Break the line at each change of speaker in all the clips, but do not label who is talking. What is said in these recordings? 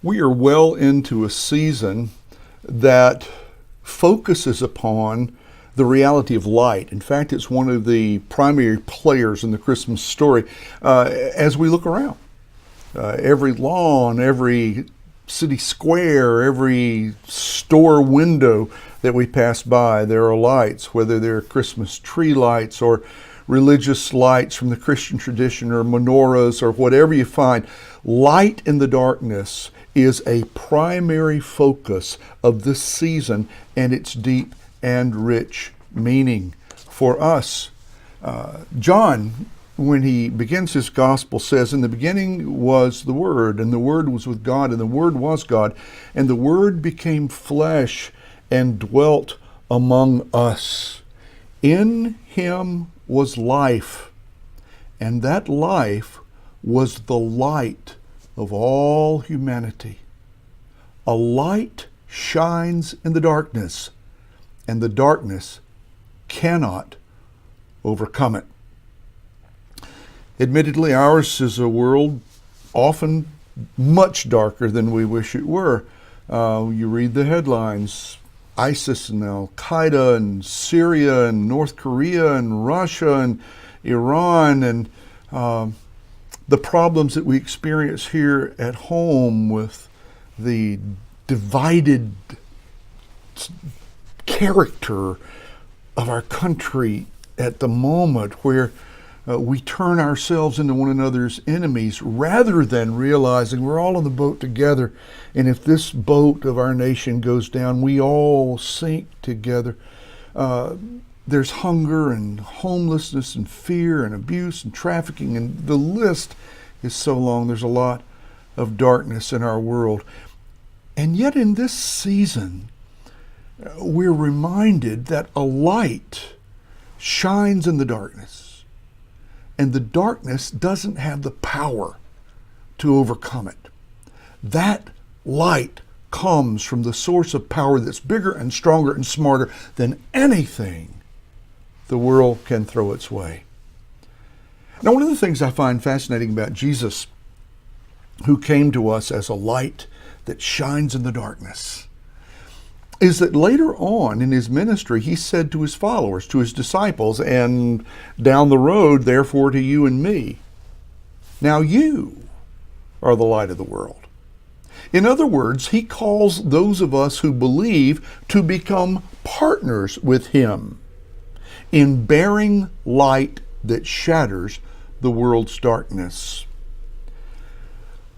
We are well into a season that focuses upon the reality of light. In fact, it's one of the primary players in the Christmas story as we look around. Every lawn, every city square, every store window that we pass by, there are lights, whether they're Christmas tree lights or religious lights from the Christian tradition or menorahs or whatever you find. Light in the darkness is a primary focus of this season and its deep and rich meaning for us. John, when he begins his gospel, says, "In the beginning was the Word, and the Word was with God, and the Word was God, and the Word became flesh and dwelt among us. In him was life, and that life was the light of all humanity. A light shines in the darkness, and the darkness cannot overcome it." Admittedly, ours is a world often much darker than we wish it were. You read the headlines: ISIS and Al-Qaeda and Syria and North Korea and Russia and Iran, and the problems that we experience here at home with the divided character of our country at the moment, where we turn ourselves into one another's enemies rather than realizing we're all in the boat together. And if this boat of our nation goes down, we all sink together. There's hunger and homelessness and fear and abuse and trafficking, and the list is so long. There's a lot of darkness in our world. And yet in this season, we're reminded that a light shines in the darkness, and the darkness doesn't have the power to overcome it. That light comes from the source of power that's bigger and stronger and smarter than anything the world can throw its way. Now, one of the things I find fascinating about Jesus, who came to us as a light that shines in the darkness, is that later on in his ministry, he said to his followers, to his disciples, and down the road, therefore, to you and me, "Now you are the light of the world." In other words, he calls those of us who believe to become partners with him in bearing light that shatters the world's darkness.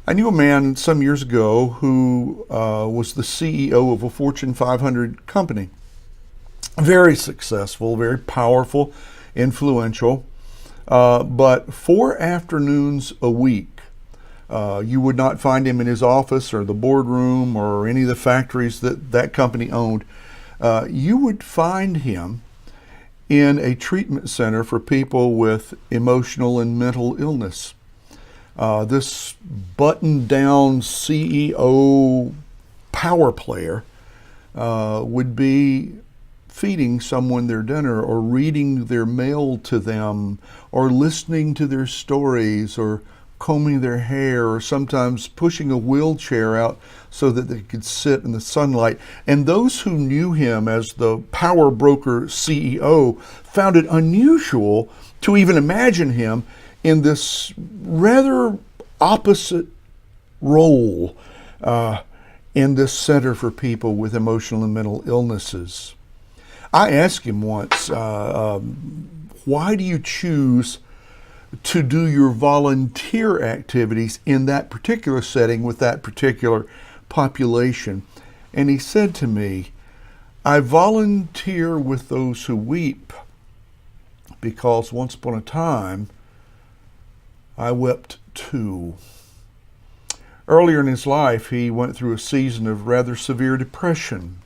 I knew a man some years ago who was the CEO of a Fortune 500 company. Very successful, very powerful, influential. But 4 afternoons a week, you would not find him in his office or the boardroom or any of the factories that that company owned. You would find him in a treatment center for people with emotional and mental illness. This buttoned-down CEO power player would be feeding someone their dinner or reading their mail to them or listening to their stories or combing their hair or sometimes pushing a wheelchair out so that they could sit in the sunlight. And those who knew him as the power broker CEO found it unusual to even imagine him in this rather opposite role in this center for people with emotional and mental illnesses. I asked him once, why do you choose to do your volunteer activities in that particular setting with that particular population? And he said to me, "I volunteer with those who weep because once upon a time, I wept too." Earlier in his life, he went through a season of rather severe depression.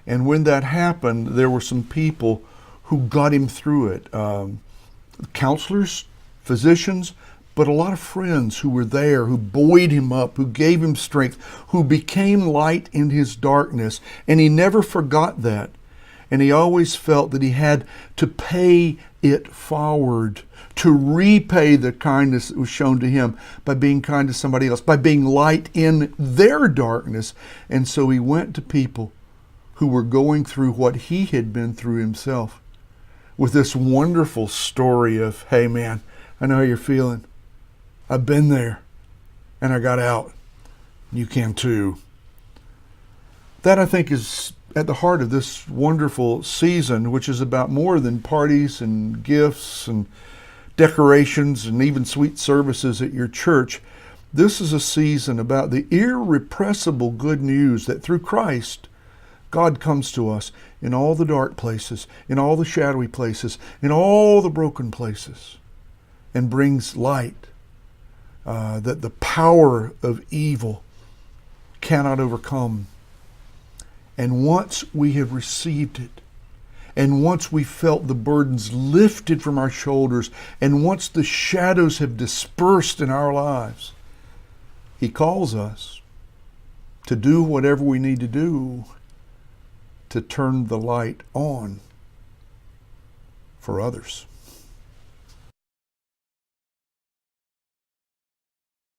And when that happened, there were some people who got him through it. Counselors, physicians, but a lot of friends who were there, who buoyed him up, who gave him strength, who became light in his darkness. And he never forgot that. And he always felt that he had to pay it forward, to repay the kindness that was shown to him by being kind to somebody else, by being light in their darkness. And so he went to people who were going through what he had been through himself with this wonderful story of, hey man, I know how you're feeling. I've been there and I got out. You can too. That, I think, is at the heart of this wonderful season, which is about more than parties and gifts and decorations and even sweet services at your church. This is a season about the irrepressible good news that through Christ, God comes to us in all the dark places, in all the shadowy places, in all the broken places, and brings light that the power of evil cannot overcome. And once we have received it, and once we felt the burdens lifted from our shoulders, and once the shadows have dispersed in our lives, he calls us to do whatever we need to do to turn the light on for others.